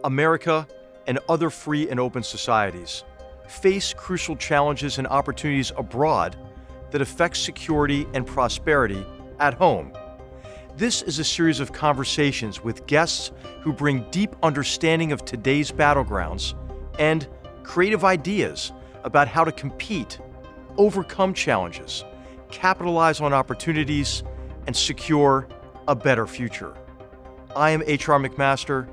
America and other free and open societies face crucial challenges and opportunities abroad that affect security and prosperity at home. This is a series of conversations with guests who bring deep understanding of today's battlegrounds and creative ideas about how to compete, overcome challenges, capitalize on opportunities, and secure a better future. I am H.R. McMaster.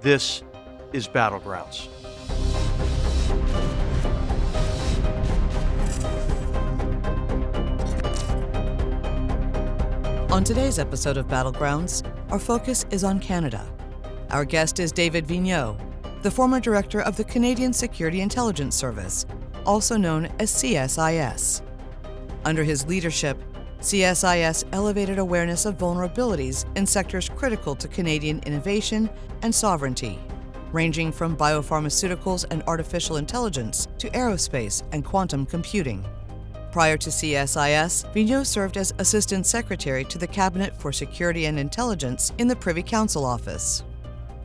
This is Battlegrounds. On today's episode of Battlegrounds, our focus is on Canada. Our guest is David Vigneault, the former director of the Canadian Security Intelligence Service, also known as CSIS. Under his leadership, CSIS elevated awareness of vulnerabilities in sectors critical to Canadian innovation and sovereignty, ranging from biopharmaceuticals and artificial intelligence to aerospace and quantum computing. Prior to CSIS, Vigneault served as Assistant Secretary to the Cabinet for Security and Intelligence in the Privy Council Office.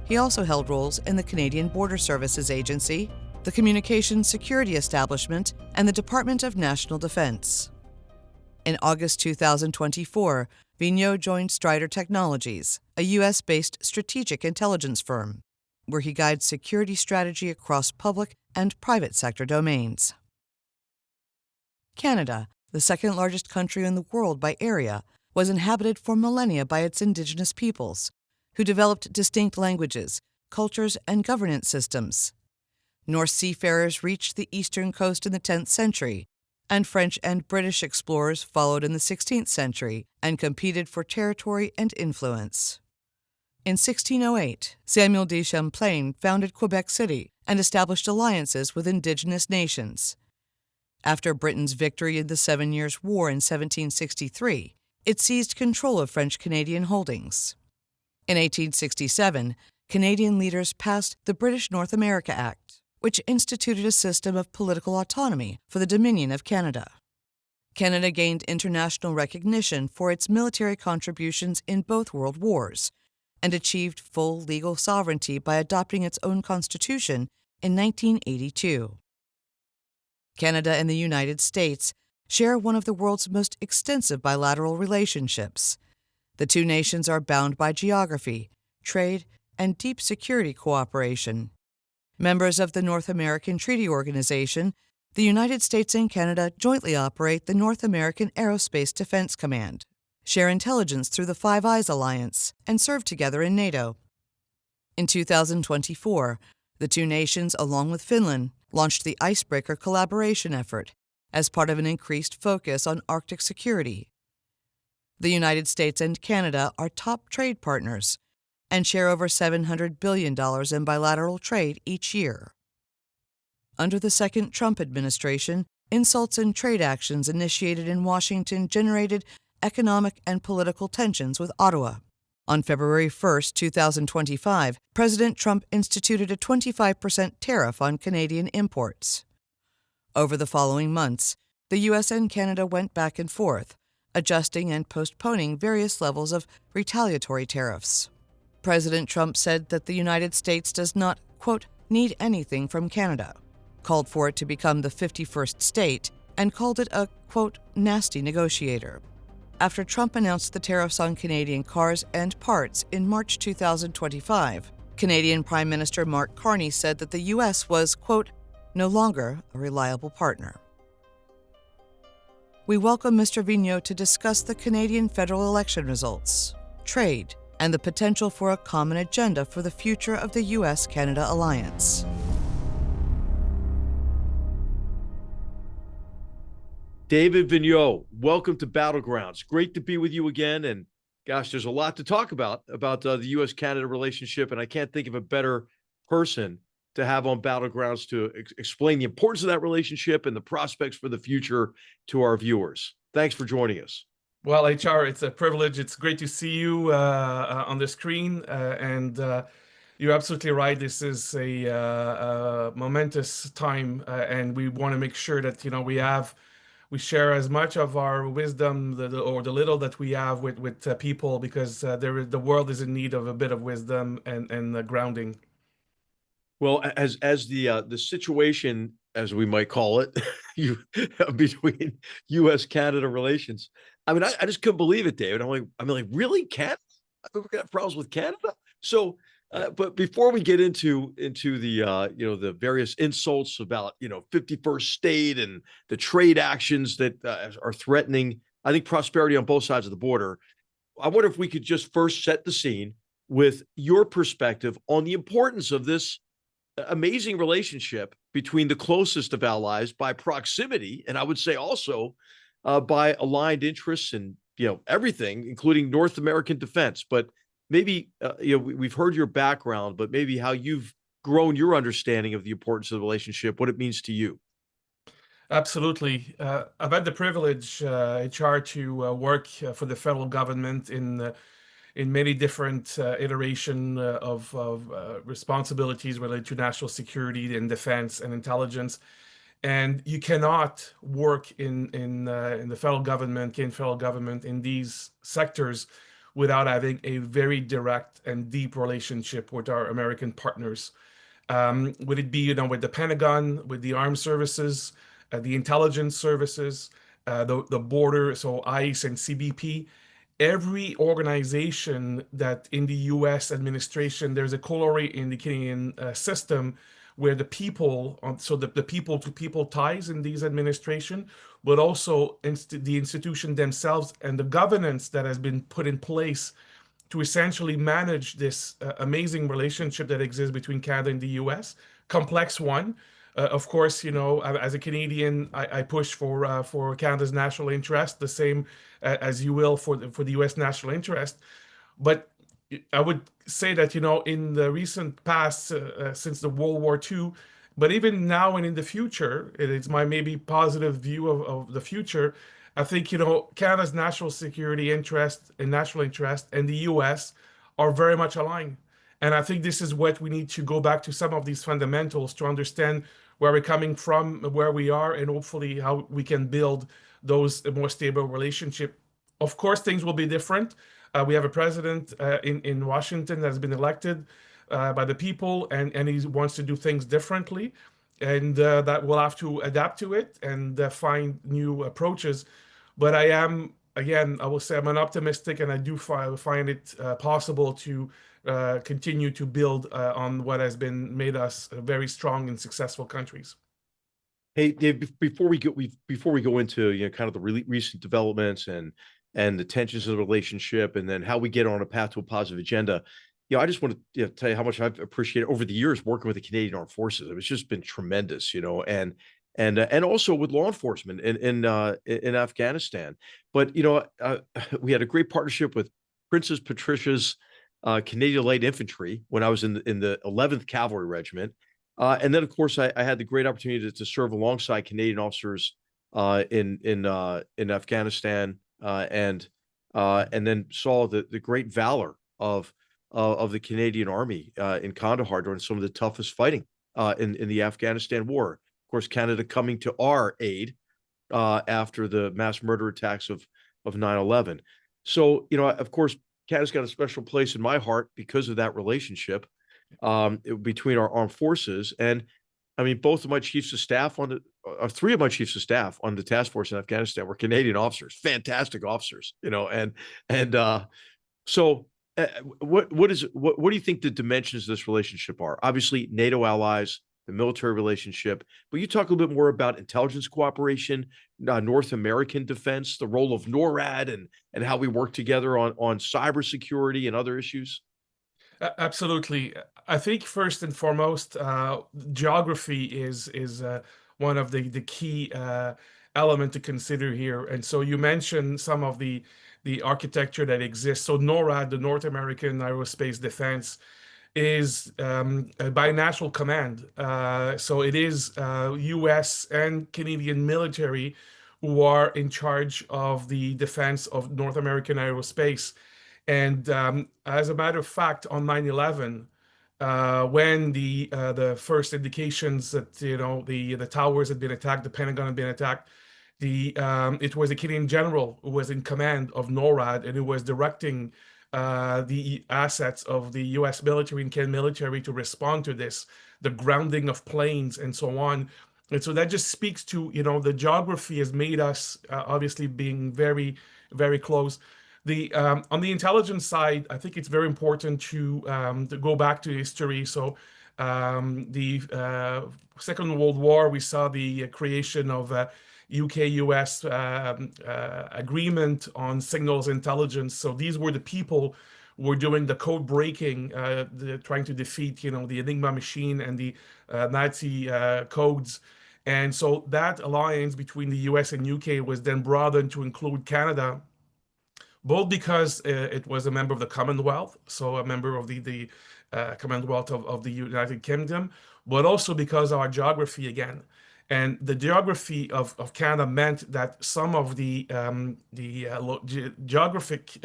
He also held roles in the Canadian Border Services Agency, the Communications Security Establishment, and the Department of National Defense. In August 2024, Vigneault joined Strider Technologies, a U.S.-based strategic intelligence firm, where he guides security strategy across public and private sector domains. Canada, the second largest country in the world by area, was inhabited for millennia by its Indigenous peoples, who developed distinct languages, cultures, and governance systems. Norse seafarers reached the eastern coast in the 10th century, and French and British explorers followed in the 16th century and competed for territory and influence. In 1608, Samuel de Champlain founded Quebec City and established alliances with Indigenous nations. After Britain's victory in the Seven Years' War in 1763, it seized control of French-Canadian holdings. In 1867, Canadian leaders passed the British North America Act, which instituted a system of political autonomy for the Dominion of Canada. Canada gained international recognition for its military contributions in both world wars and achieved full legal sovereignty by adopting its own constitution in 1982. Canada and the United States share one of the world's most extensive bilateral relationships. The two nations are bound by geography, trade, and deep security cooperation. Members of the North American Treaty Organization, the United States and Canada jointly operate the North American Aerospace Defense Command, share intelligence through the Five Eyes Alliance, and serve together in NATO. In 2024, the two nations, along with Finland, launched the Icebreaker collaboration effort as part of an increased focus on Arctic security. The United States and Canada are top trade partners and share over $700 billion in bilateral trade each year. Under the second Trump administration, insults and trade actions initiated in Washington generated economic and political tensions with Ottawa. On February 1, 2025, President Trump instituted a 25% tariff on Canadian imports. Over the following months, the U.S. and Canada went back and forth, adjusting and postponing various levels of retaliatory tariffs. President Trump said that the United States does not, quote, need anything from Canada, called for it to become the 51st state, and called it a, quote, nasty negotiator. After Trump announced the tariffs on Canadian cars and parts in March 2025, Canadian Prime Minister Mark Carney said that the U.S. was, quote, no longer a reliable partner. We welcome Mr. Vigneault to discuss the Canadian federal election results, trade, and the potential for a common agenda for the future of the U.S.-Canada alliance. David Vigneault, welcome to Battlegrounds. Great to be with you again. And gosh, there's a lot to talk about the U.S.-Canada relationship, and I can't think of a better person to have on Battlegrounds to explain the importance of that relationship and the prospects for the future to our viewers. Thanks for joining us. Well, HR, it's a privilege. It's great to see you on the screen, and you're absolutely right. This is a momentous time, and we want to make sure that we share as much of our wisdom or the little that we have with people, because the world is in need of a bit of wisdom and grounding. Well, as the situation, as we might call it, you between U.S. Canada relations. I mean, I just couldn't believe it, David. I'm like, really, Canada? I mean, we got problems with Canada. So, but before we get into the the various insults about 51st state and the trade actions that are threatening, I think, prosperity on both sides of the border. I wonder if we could just first set the scene with your perspective on the importance of this amazing relationship between the closest of allies by proximity, and I would say also by aligned interests and everything, including North American defense. But maybe we've heard your background, but maybe how you've grown your understanding of the importance of the relationship, what it means to you. Absolutely. I've had the privilege, HR, to work for the federal government in many different iteration of responsibilities related to national security and defense and intelligence. And you cannot work in the federal government, Canadian federal government, in these sectors without having a very direct and deep relationship with our American partners. Would it be, with the Pentagon, with the armed services, the intelligence services, the border, so ICE and CBP, every organization that in the US administration, there's a corollary in the Canadian system where the people, so the people to people ties in these administration, but also the institution themselves and the governance that has been put in place to essentially manage this amazing relationship that exists between Canada and the US. Complex one. Of course, as a Canadian, I push for Canada's national interest, the same as you will for the US national interest. But I would say that, in the recent past, since the World War II, but even now and in the future, it's my maybe positive view of the future. I think, Canada's national security interest and national interest and the US are very much aligned. And I think this is what we need to go back to some of these fundamentals to understand where we're coming from, where we are, and hopefully how we can build those more stable relationship. Of course, things will be different. We have a president in Washington that has been elected by the people, and he wants to do things differently, and that we'll have to adapt to it and find new approaches. But again, I will say I'm an optimistic, and I do find it possible to continue to build on what has been made us very strong and successful countries. Hey, Dave, before we go into kind of the really recent developments and the tensions of the relationship, and then how we get on a path to a positive agenda, I just want to tell you how much I've appreciated over the years working with the Canadian Armed Forces. It's just been tremendous, and also with law enforcement in Afghanistan. But we had a great partnership with Princess Patricia's Canadian Light Infantry when I was in the 11th Cavalry Regiment, and then of course I had the great opportunity to serve alongside Canadian officers in Afghanistan, and then saw the great valor of the Canadian Army in Kandahar during some of the toughest fighting in the Afghanistan war. Of course, Canada coming to our aid after the mass murder attacks of 9/11. So, of course, Canada's got a special place in my heart because of that relationship between our armed forces. And I mean, both of my chiefs of staff three of my chiefs of staff on the task force in Afghanistan were Canadian officers, fantastic officers, so what do you think the dimensions of this relationship are? Obviously, NATO allies, the military relationship, but you talk a little bit more about intelligence cooperation, North American defense, the role of NORAD, and how we work together on cybersecurity and other issues. Absolutely. I think first and foremost, geography is one of the key element to consider here. And so you mentioned some of the architecture that exists. So NORAD, the North American Aerospace Defense, is a binational command. So it is US and Canadian military who are in charge of the defense of North American aerospace. And as a matter of fact, on 9/11, when the first indications that the towers had been attacked, the Pentagon had been attacked, it was a Canadian general who was in command of NORAD and who was directing the assets of the U.S. military and Canadian military to respond to this, the grounding of planes and so on. And so that just speaks to, the geography has made us obviously being very, very close. On the intelligence side, I think it's very important to go back to history. So the Second World War, we saw the creation of UK-US agreement on signals intelligence. So these were the people who were doing the code breaking, trying to defeat, the Enigma machine and the Nazi codes. And so that alliance between the US and UK was then broadened to include Canada, both because it was a member of the Commonwealth, so a member of the Commonwealth of the United Kingdom, but also because of our geography again. And the geography of Canada meant that some of the geographic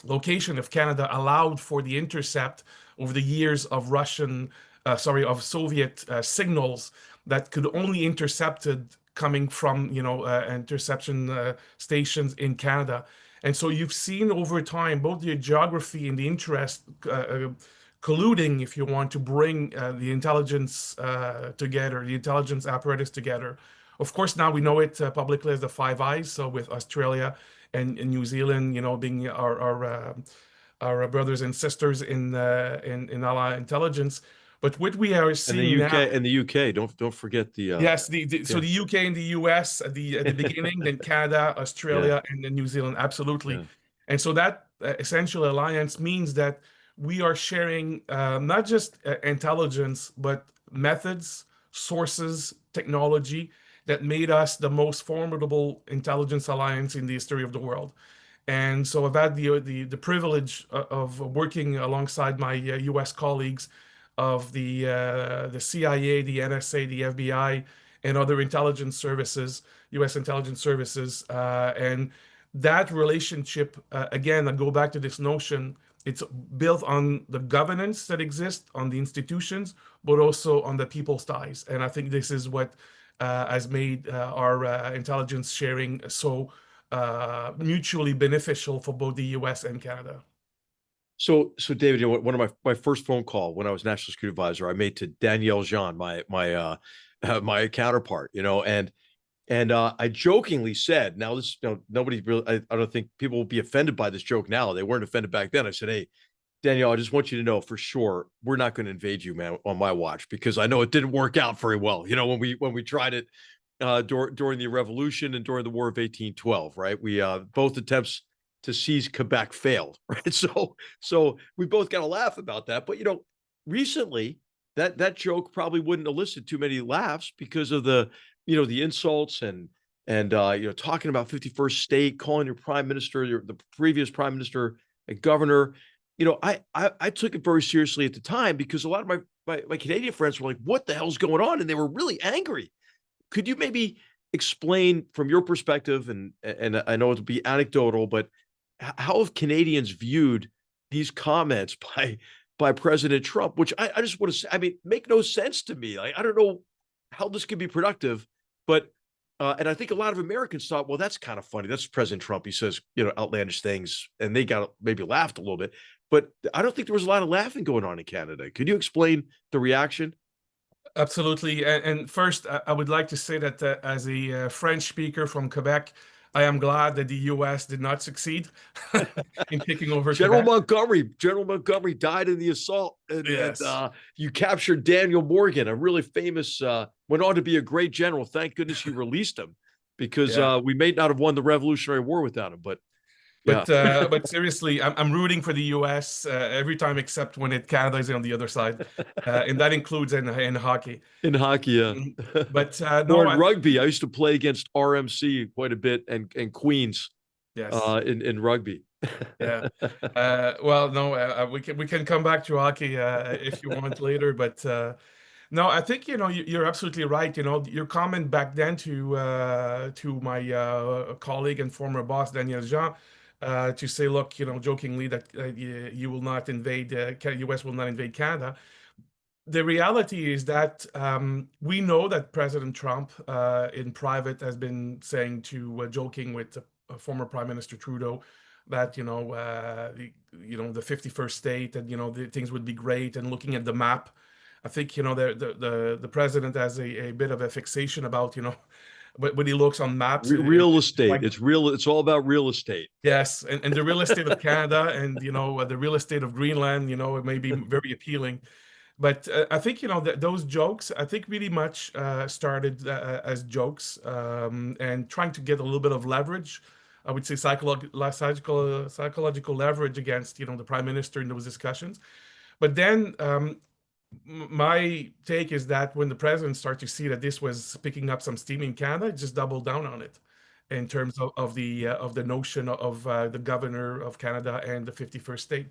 location of Canada allowed for the intercept over the years of of Soviet signals that could only intercepted coming from interception stations in Canada. And so you've seen over time both the geography and the interest colluding, if you want, to bring the intelligence together, the intelligence apparatus together. Of course, now we know it publicly as the Five Eyes. So with Australia and New Zealand, being our brothers and sisters in our intelligence. But what we are seeing now, and the UK, don't forget the yes, so the UK and the US at the beginning, then Canada, Australia, and then New Zealand, absolutely. Yeah. And so that essential alliance means that we are sharing not just intelligence, but methods, sources, technology that made us the most formidable intelligence alliance in the history of the world. And so I've had the privilege of working alongside my US colleagues of the CIA, the NSA, the FBI, and other intelligence services, U.S. intelligence services. And that relationship, again, I go back to this notion, it's built on the governance that exists, on the institutions, but also on the people's ties. And I think this is what has made our intelligence sharing so mutually beneficial for both the U.S. and Canada. So David, one of my first phone call when I was national security advisor, I made to Danielle Jean, my counterpart, and I jokingly said, now this, nobody really, I don't think people will be offended by this joke now. They weren't offended back then. I said, hey, Danielle, I just want you to know for sure we're not going to invade you, man, on my watch, because I know it didn't work out very well. When we tried it during the Revolution and during the War of 1812, right? We both attempts to seize Quebec failed, right? So we both got to laugh about that. But recently that joke probably wouldn't elicit too many laughs because of the insults and talking about 51st state, calling your prime minister, the previous prime minister, a governor. I took it very seriously at the time because a lot of my Canadian friends were like, "What the hell's going on?" And they were really angry. Could you maybe explain from your perspective, and I know it'll be anecdotal, but how have Canadians viewed these comments by President Trump, which I just want to say, I mean, make no sense to me. Like, I don't know how this could be productive, but and I think a lot of Americans thought, well, that's kind of funny. That's President Trump. He says, outlandish things, and they got maybe laughed a little bit, but I don't think there was a lot of laughing going on in Canada. Could you explain the reaction? Absolutely. And first, I would like to say that as a French speaker from Quebec, I am glad that the U.S. did not succeed in taking over General Quebec. General Montgomery died in the assault, and Yes. you captured Daniel Morgan, a really famous, went on to be a great general. Thank goodness you released him, because Yeah. we may not have won the Revolutionary War without him. But yeah, But seriously, I'm rooting for the U.S. Every time except when Canada is on the other side, and that includes in hockey. in hockey, yeah. But Or no, in rugby, I used to play against RMC quite a bit, and Queens yes. in rugby. Yeah. Well, no, we can come back to hockey if you want later, but no, I think you're absolutely right. Your comment back then to my colleague and former boss Daniel Jean, to say, look, jokingly that you will not invade, U.S. will not invade Canada. The reality is that we know that President Trump in private has been saying joking with former Prime Minister Trudeau, that the 51st state, and things would be great. And looking at the map, I think the president has a bit of a fixation about when he looks on maps, Real it's estate. like, It's real. It's all about real estate. yes, and the real estate of Canada, and the real estate of Greenland, it may be very appealing. But I think those jokes, I think, really much started as jokes, and trying to get a little bit of leverage. I would say psychological leverage against the prime minister in those discussions. But then my take is that when the president started to see that this was picking up some steam in Canada, it just doubled down on it in terms of the notion of the governor of Canada and the 51st state.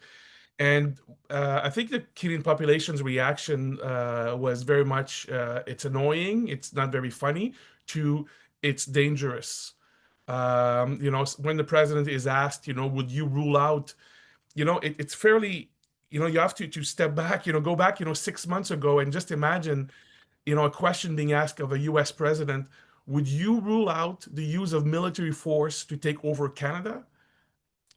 And I think the Canadian population's reaction was very much, it's annoying, it's not very funny, to it's dangerous. When the president is asked, would you rule out, it's fairly, you have to step back, go back, 6 months ago, and just imagine, a question being asked of a US president: would you rule out the use of military force to take over Canada?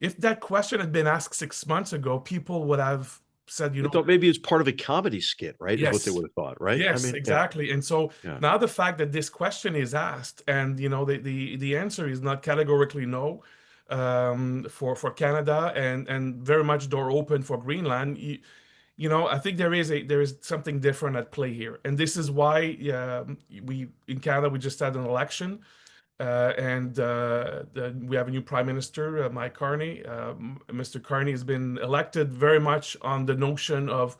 If that question had been asked 6 months ago, people would have said, I thought maybe it's part of a comedy skit, right? Is what they yes, would have thought, right? I yes, mean, yeah, exactly. And so yeah. now the fact that this question is asked, and the answer is not categorically no, for Canada, and very much door open for Greenland. I think there is something different at play here, and this is why we in Canada we just had an election. And we have a new prime minister, Mike Carney. Mr. Carney has been elected very much on the notion of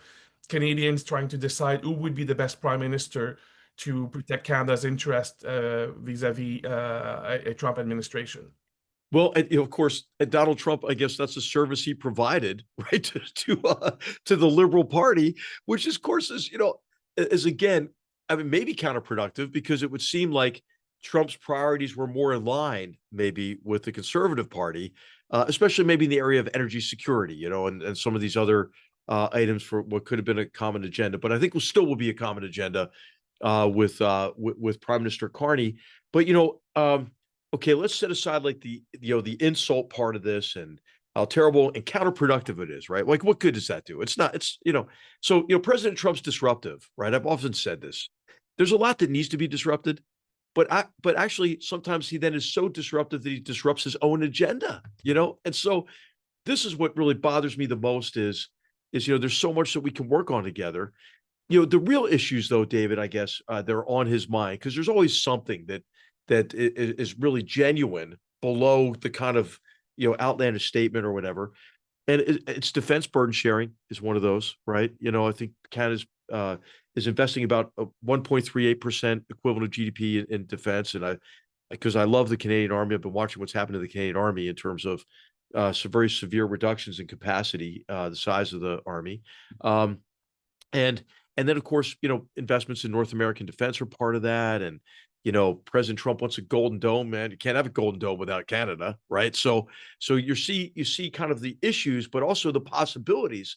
Canadians trying to decide who would be the best prime minister to protect Canada's interest vis-a-vis a Trump administration. Well, and, of course, Donald Trump, I guess that's a service he provided, right, to the Liberal Party, which, of course, is again, I mean, maybe counterproductive, because it would seem like Trump's priorities were more in line, maybe, with the Conservative Party, especially maybe in the area of energy security, and some of these other items for what could have been a common agenda. But I think will be a common agenda with Prime Minister Carney. But okay, let's set aside like the insult part of this and how terrible and counterproductive it is, right? Like, what good does that do? It's not. So President Trump's disruptive, right? I've often said this. There's a lot that needs to be disrupted. But actually, sometimes he then is so disruptive that he disrupts his own agenda, And so this is what really bothers me the most is there's so much that we can work on together. The real issues, though, David, I guess, they're on his mind, because there's always something that is really genuine below the kind of, outlandish statement or whatever. And it's defense burden sharing is one of those, right? I think Canada's is investing about 1.38% equivalent of GDP in defense. And because I love the Canadian Army, I've been watching what's happened to the Canadian Army in terms of some very severe reductions in capacity, the size of the Army. And then, of course, investments in North American defense are part of that. And, President Trump wants a golden dome, man. You can't have a golden dome without Canada, right? So you see kind of the issues, but also the possibilities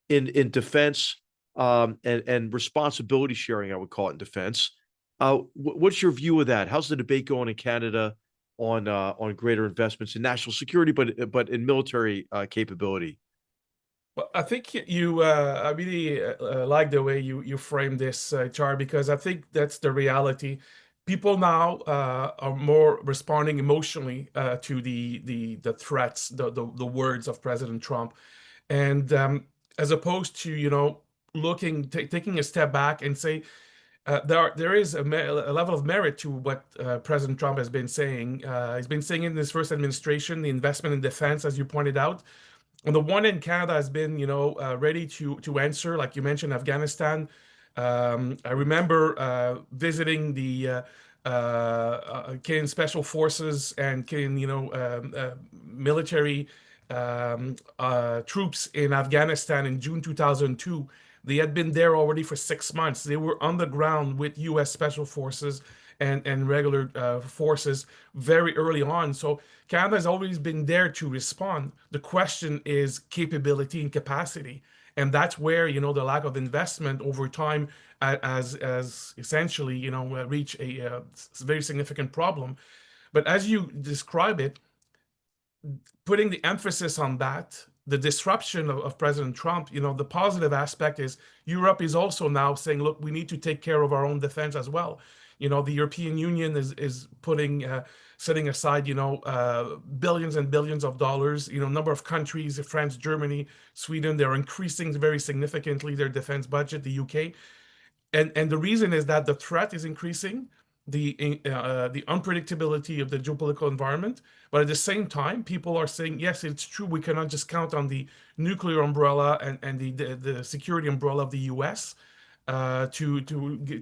in defense, and responsibility sharing, I would call it, in defense. What's your view of that? How's the debate going in Canada on greater investments in national security, but in military capability? Well, I think I really like the way you frame this, Char, because I think that's the reality. People now are more responding emotionally to the threats, the words of President Trump, and as opposed to taking a step back and say there is a level of merit to what President Trump has been saying. He's been saying in his first administration, the investment in defense, as you pointed out. On the one hand, Canada has been, ready to answer, like you mentioned, Afghanistan. I remember visiting the Canadian Special Forces and Canadian, military troops in Afghanistan in June 2002. They had been there already for 6 months. They were on the ground with U.S. Special Forces and regular forces very early on. So Canada has always been there to respond. The question is capability and capacity. And that's where, the lack of investment over time as essentially, reach a very significant problem. But as you describe it, putting the emphasis on that, the disruption of President Trump, the positive aspect is Europe is also now saying, look, we need to take care of our own defense as well. The European Union is putting, setting aside, billions and billions of dollars. Number of countries, France, Germany, Sweden, they're increasing very significantly their defense budget, the UK. And the reason is that the threat is increasing, the unpredictability of the geopolitical environment, but at the same time, people are saying, yes, it's true, we cannot just count on the nuclear umbrella and the security umbrella of the US to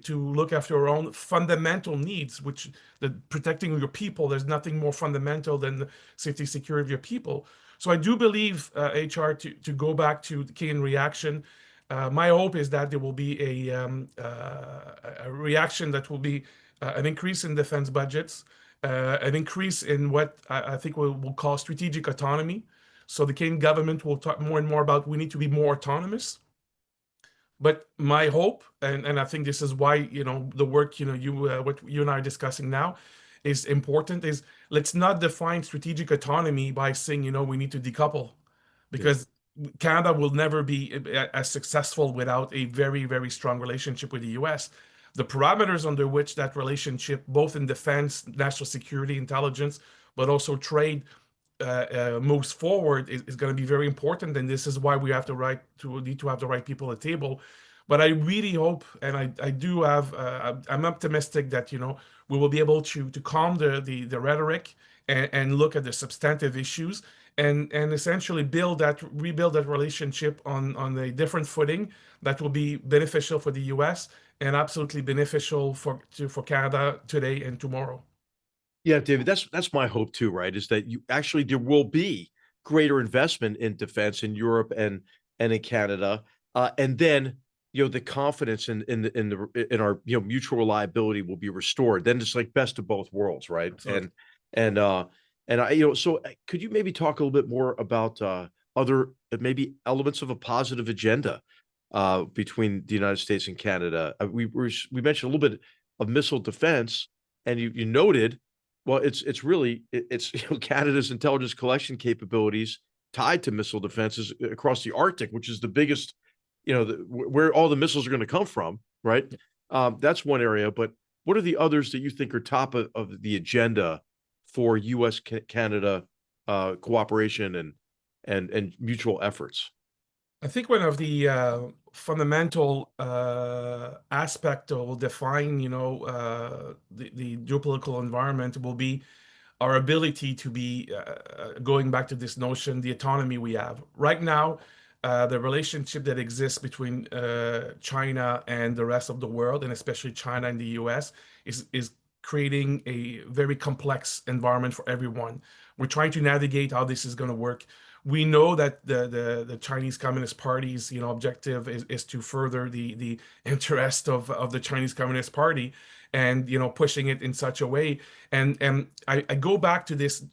look after our own fundamental needs, which the protecting your people, there's nothing more fundamental than the safety security of your people. So I do believe, HR, to go back to the Canadian reaction. My hope is that there will be a reaction that will be an increase in defense budgets, an increase in what I think we'll call strategic autonomy. So the Canadian government will talk more and more about we need to be more autonomous. But my hope, and I think this is why the work what you and I are discussing now is important, is let's not define strategic autonomy by saying we need to decouple, because Canada will never be as successful without a very, very strong relationship with the US. The parameters under which that relationship, both in defense, national security, intelligence, but also trade, moves forward is going to be very important. And this is why we need to have the right people at the table. But I really hope, and I do have, I'm optimistic that we will be able to calm the rhetoric and look at the substantive issues and essentially rebuild that relationship on a different footing that will be beneficial for the US and absolutely beneficial for Canada today and tomorrow. Yeah, David, that's my hope too, right? Is that there will be greater investment in defense in Europe and in Canada, and then the confidence in our mutual reliability will be restored. Then it's like best of both worlds, right? Absolutely. And I so could you maybe talk a little bit more about other maybe elements of a positive agenda between the United States and Canada? We mentioned a little bit of missile defense, and you noted. Well, it's really Canada's intelligence collection capabilities tied to missile defenses across the Arctic, which is the biggest, where all the missiles are going to come from, right? That's one area. But what are the others that you think are top of the agenda for U.S. Canada cooperation and mutual efforts? I think one of the fundamental aspect that will define, the geopolitical environment will be our ability to be going back to this notion, the autonomy we have right now. The relationship that exists between China and the rest of the world, and especially China and the US, is creating a very complex environment for everyone. We're trying to navigate how this is going to work. We know that the Chinese Communist Party's objective is to further the interest of the Chinese Communist Party, and pushing it in such a way. And I go back to this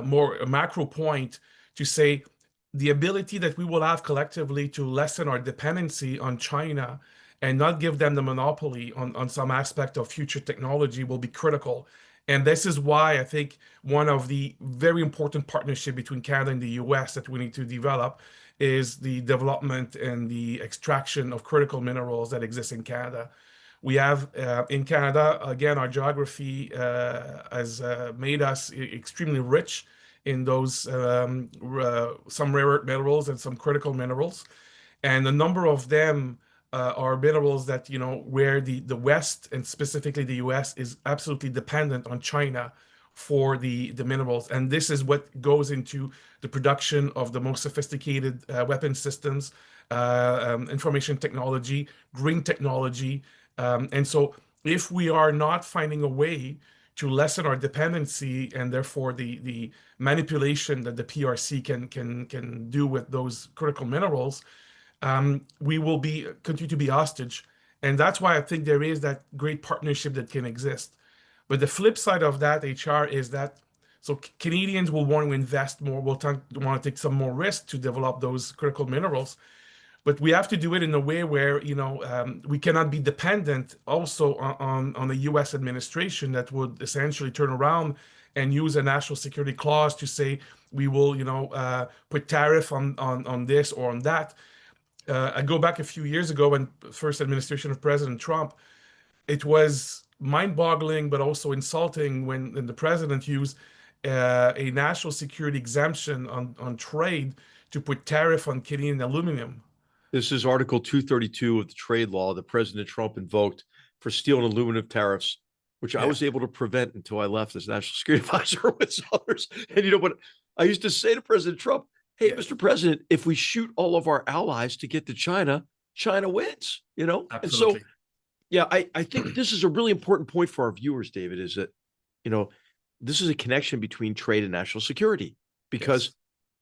more macro point to say the ability that we will have collectively to lessen our dependency on China and not give them the monopoly on some aspect of future technology will be critical. And this is why I think one of the very important partnership between Canada and the US that we need to develop is the development and the extraction of critical minerals that exist in Canada. We have in Canada, again, our geography has made us extremely rich in those some rare earth minerals and some critical minerals. And a number of them are minerals that, where the West and specifically the US is absolutely dependent on China for the minerals. And this is what goes into the production of the most sophisticated weapon systems, information technology, green technology. And so if we are not finding a way to lessen our dependency and therefore the manipulation that the PRC can do with those critical minerals, we will continue to be hostage. And that's why I think there is that great partnership that can exist. But the flip side of that, HR, is that Canadians will want to invest more, will want to take some more risk to develop those critical minerals. But we have to do it in a way where we cannot be dependent also on the U.S. administration that would essentially turn around and use a national security clause to say we will, put tariff on this or on that. I go back a few years ago when first administration of President Trump, it was mind-boggling, but also insulting when the president used a national security exemption on trade to put tariff on Canadian aluminum. This is Article 232 of the trade law that President Trump invoked for steel and aluminum tariffs, which I was able to prevent until I left as national security advisor with others. And you know what? I used to say to President Trump, hey, Mr. President, if we shoot all of our allies to get to China, China wins, Absolutely. And so, yeah, I think this is a really important point for our viewers, David, is that, this is a connection between trade and national security, because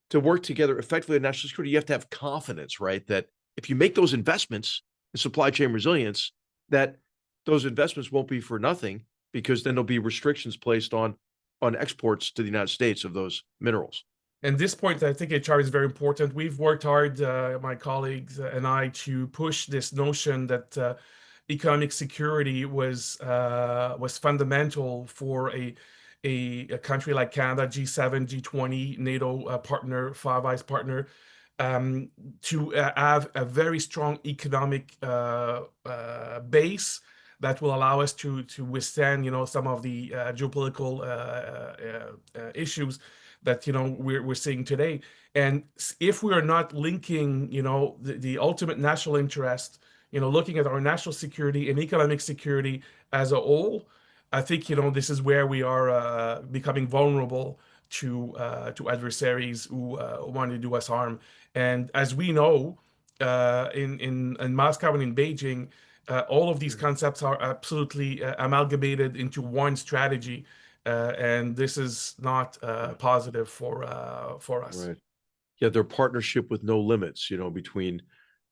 to work together effectively in national security, you have to have confidence, right? That if you make those investments in supply chain resilience, that those investments won't be for nothing, because then there'll be restrictions placed on exports to the United States of those minerals. And this point, I think HR is very important. We've worked hard, my colleagues and I, to push this notion that economic security was fundamental for a country like Canada, G7, G20, NATO partner, Five Eyes partner, to have a very strong economic base that will allow us to withstand, some of the geopolitical issues that we're seeing today. And if we are not linking, the ultimate national interest, looking at our national security and economic security as a whole, I think this is where we are becoming vulnerable to adversaries who want to do us harm. And as we know, in Moscow and in Beijing, all of these concepts are absolutely amalgamated into one strategy, and this is not positive for us. Right. Yeah, their partnership with no limits, between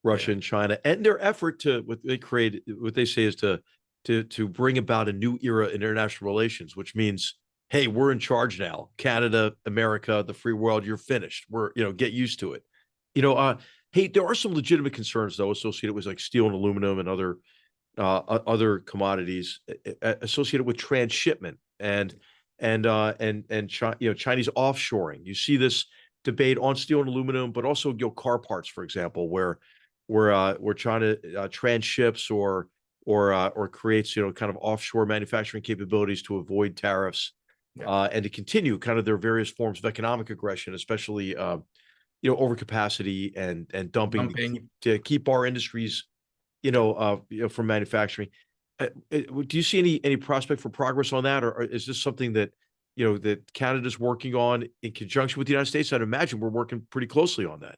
Russia and China, and their effort to what they say is to bring about a new era in international relations, which means, hey, we're in charge now. Canada, America, the free world, you're finished. We're, get used to it. Hey, there are some legitimate concerns though associated with like steel and aluminum and other commodities associated with transshipment and Chinese offshoring. You see this debate on steel and aluminum, but also car parts, for example, where China transships or creates kind of offshore manufacturing capabilities to avoid tariffs, and to continue kind of their various forms of economic aggression, especially overcapacity and dumping to keep our industries from manufacturing. Do you see any prospect for progress on that, or is this something that that Canada's working on in conjunction with the United States? I'd imagine we're working pretty closely on that.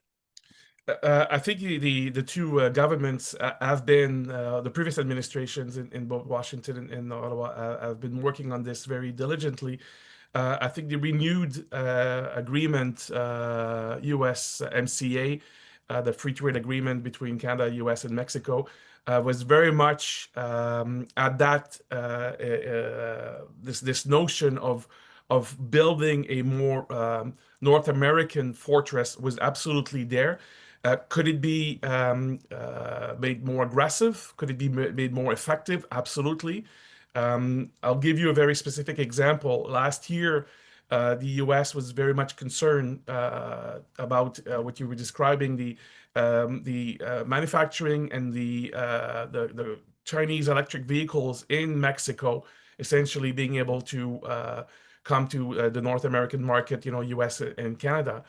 I think the two governments have been, the previous administrations in both Washington and Ottawa have been working on this very diligently. I think the renewed agreement, USMCA, the free trade agreement between Canada, US, and Mexico, was very much at that this notion of building a more North American fortress was absolutely there. Could it be made more aggressive? Could it be made more effective? Absolutely. I'll give you a very specific example. Last year, the US was very much concerned about what you were describing, the manufacturing and the Chinese electric vehicles in Mexico, essentially being able to come to the North American market, US and Canada.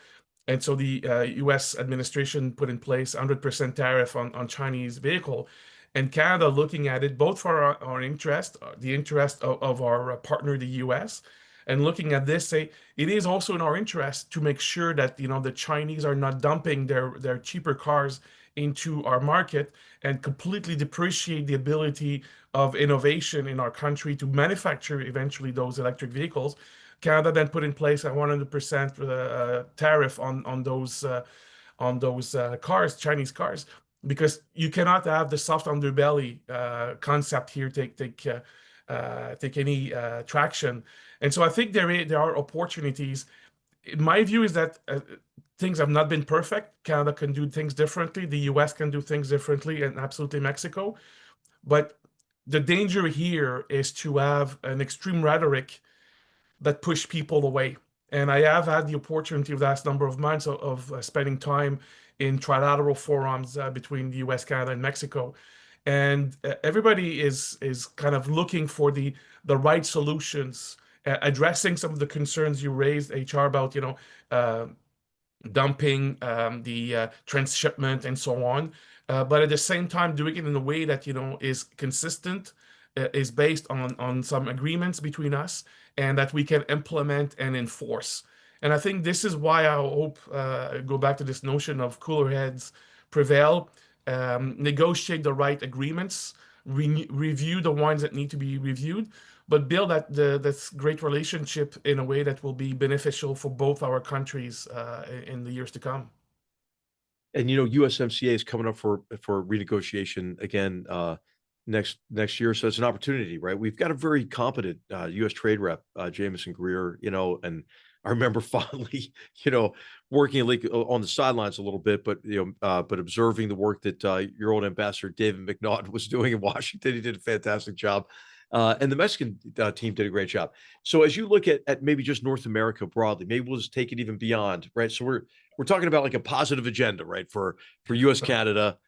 And so the US administration put in place 100% tariff on Chinese vehicle. And Canada, looking at it both for our interest, the interest of our partner, the US, and looking at this, say it is also in our interest to make sure that the Chinese are not dumping their cheaper cars into our market and completely depreciate the ability of innovation in our country to manufacture eventually those electric vehicles. Canada then put in place a 100% tariff on those cars, Chinese cars, because you cannot have the soft underbelly concept here take any traction. And so I think there are opportunities. My view is that things have not been perfect. Canada can do things differently. The US can do things differently, and absolutely Mexico. But the danger here is to have an extreme rhetoric that push people away. And I have had the opportunity of the last number of months of spending time in trilateral forums between the US, Canada, and Mexico. And everybody is kind of looking for the right solutions, addressing some of the concerns you raised, HR, about, uh, dumping, the transshipment, and so on. But at the same time, doing it in a way that is consistent, is based on some agreements between us, and that we can implement and enforce. And I think this is why I hope, go back to this notion of cooler heads prevail, negotiate the right agreements, review the ones that need to be reviewed, but build this great relationship in a way that will be beneficial for both our countries in the years to come. And USMCA is coming up for renegotiation again next year, so it's an opportunity, right? We've got a very competent U.S. trade rep, Jamison Greer, and I remember fondly, working like on the sidelines a little bit, but but observing the work that your old ambassador David McNaughton was doing in Washington. He did a fantastic job, and the Mexican team did a great job. So as you look at maybe just North America broadly, maybe we'll just take it even beyond, right? So we're talking about like a positive agenda, right, for U.S. Canada,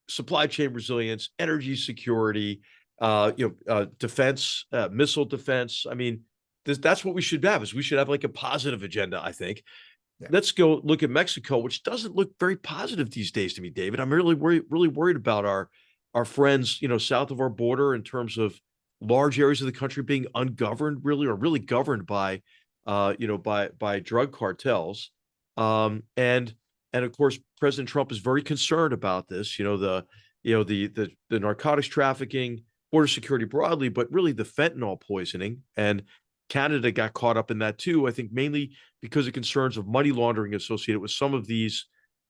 supply chain resilience, energy security, defense, missile defense. I mean, that's what we should have. Is we should have like a positive agenda, I think. Yeah. Let's go look at Mexico, which doesn't look very positive these days to me, David. I'm really worried about our friends, south of our border in terms of large areas of the country being ungoverned, really, or really governed by, by drug cartels. And of course, President Trump is very concerned about this, the narcotics trafficking, border security broadly, but really the fentanyl poisoning. And Canada got caught up in that too, I think mainly because of concerns of money laundering associated with some of these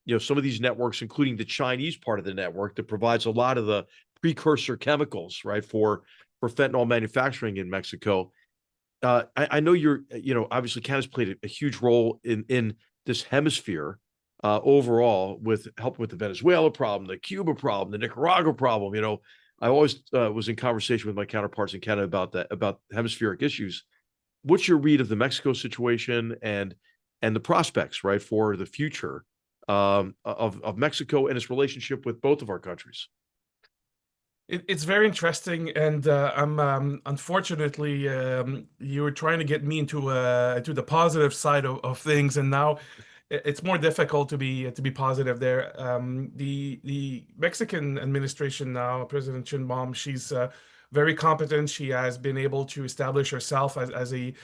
networks, including the Chinese part of the network that provides a lot of the precursor chemicals, right, for fentanyl manufacturing in Mexico. I know obviously Canada's played a huge role in this hemisphere overall, with helping with the Venezuela problem, the Cuba problem, the Nicaragua problem. I always was in conversation with my counterparts in Canada about hemispheric issues. What's your read of the Mexico situation and the prospects, right, for the future of Mexico and its relationship with both of our countries? It's very interesting, and I'm unfortunately, you were trying to get me into the positive side of things, and now it's more difficult to be positive there. The Mexican administration now, President Sheinbaum, she's very competent. She has been able to establish herself as a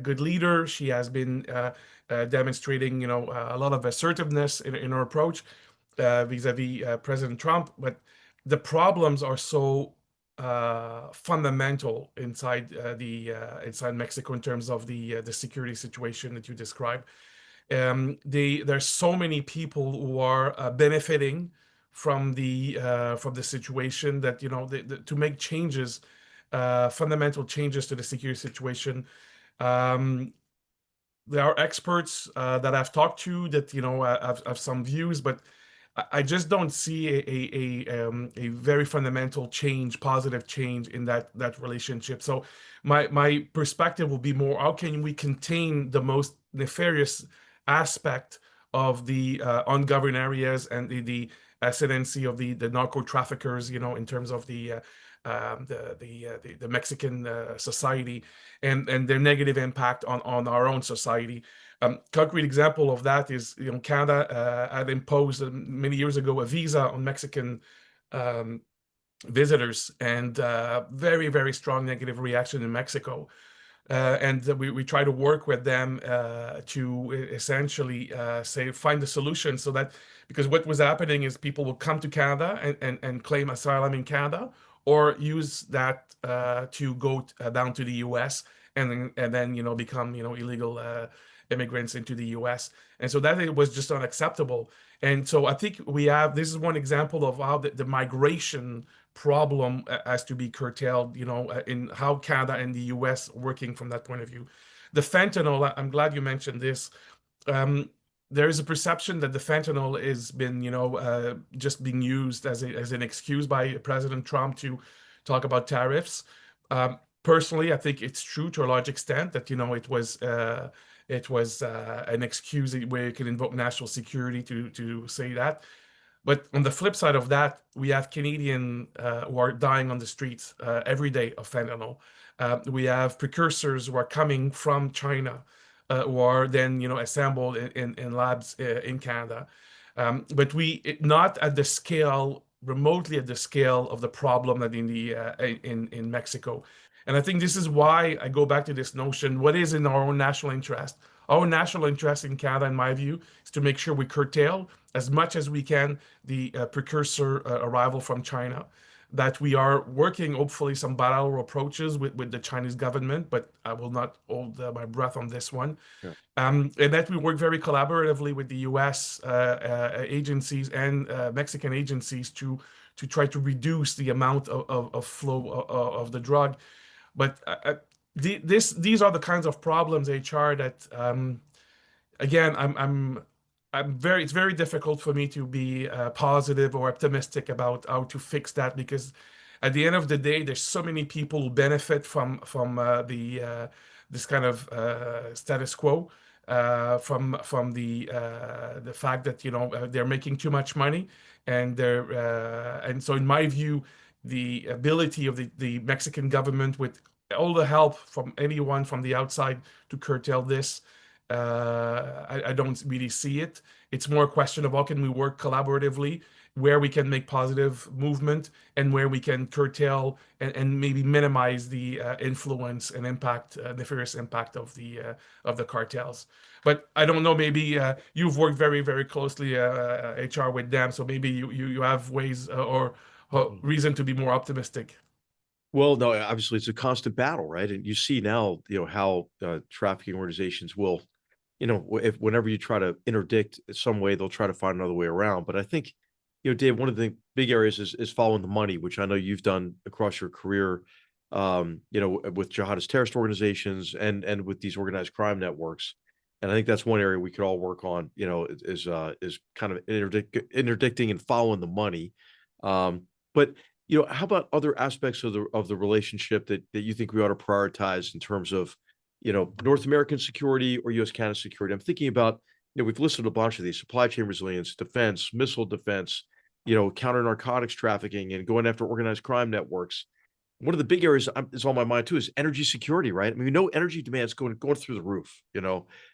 good leader. She has been demonstrating, a lot of assertiveness in her approach vis-a-vis President Trump. But the problems are so fundamental inside Mexico in terms of the security situation that you described. There's so many people who are benefiting from the situation that to make changes, fundamental changes to the security situation. There are experts that I've talked to that have some views, but I just don't see a very fundamental change, positive change in that relationship. So my perspective will be more: how can we contain the most nefarious aspect of the ungoverned areas and the ascendancy of the narco traffickers, in terms of the Mexican society and their negative impact on our own society. Concrete example of that is, Canada had imposed many years ago a visa on Mexican visitors, and very, very strong negative reaction in Mexico. And we try to work with them to essentially find a solution, so that, because what was happening is people will come to Canada and claim asylum in Canada, or use that to go down to the US and then become illegal immigrants into the US. And so that it was just unacceptable. And so I think this is one example of how the migration problem has to be curtailed, in how Canada and the US working from that point of view. The fentanyl, I'm glad you mentioned this. There is a perception that the fentanyl has been, just being used as an excuse by President Trump to talk about tariffs. Personally, I think it's true to a large extent that it was an excuse where you can invoke national security to say that. But on the flip side of that, we have Canadian who are dying on the streets every day of fentanyl. We have precursors who are coming from China, who are then assembled in labs in Canada. But not at the scale, remotely at the scale of the problem that in Mexico. And I think this is why I go back to this notion: what is in our own national interest? Our national interest in Canada, in my view, is to make sure we curtail as much as we can the precursor arrival from China, that we are working, hopefully, some bilateral approaches with the Chinese government, but I will not hold my breath on this one. Yeah. And that we work very collaboratively with the US agencies and Mexican agencies to try to reduce the amount of flow of the drug. But these are the kinds of problems, HR, that again, it's very difficult for me to be positive or optimistic about how to fix that, because at the end of the day, there's so many people who benefit from this kind of status quo, from the fact that they're making too much money, and so in my view, the ability of the Mexican government, with all the help from anyone from the outside, to curtail this, I don't really see it. It's more a question of how can we work collaboratively, where we can make positive movement, and where we can curtail and maybe minimize the influence and impact, nefarious impact of the cartels. But I don't know, maybe you've worked very, very closely, HR, with them, so maybe you have ways or reason to be more optimistic. Well, no, obviously it's a constant battle, right? And you see now, how trafficking organizations will, whenever you try to interdict some way, they'll try to find another way around. But I think, Dave, one of the big areas is following the money, which I know you've done across your career, with jihadist terrorist organizations and with these organized crime networks. And I think that's one area we could all work on, is kind of interdicting and following the money. But how about other aspects of the relationship that you think we ought to prioritize in terms of, North American security or U.S.-Canada security? I'm thinking about, we've listed a bunch of these: supply chain resilience, defense, missile defense, counter narcotics trafficking, and going after organized crime networks. One of the big areas is on my mind too is energy security, right? I mean, we know energy demand is going through the roof,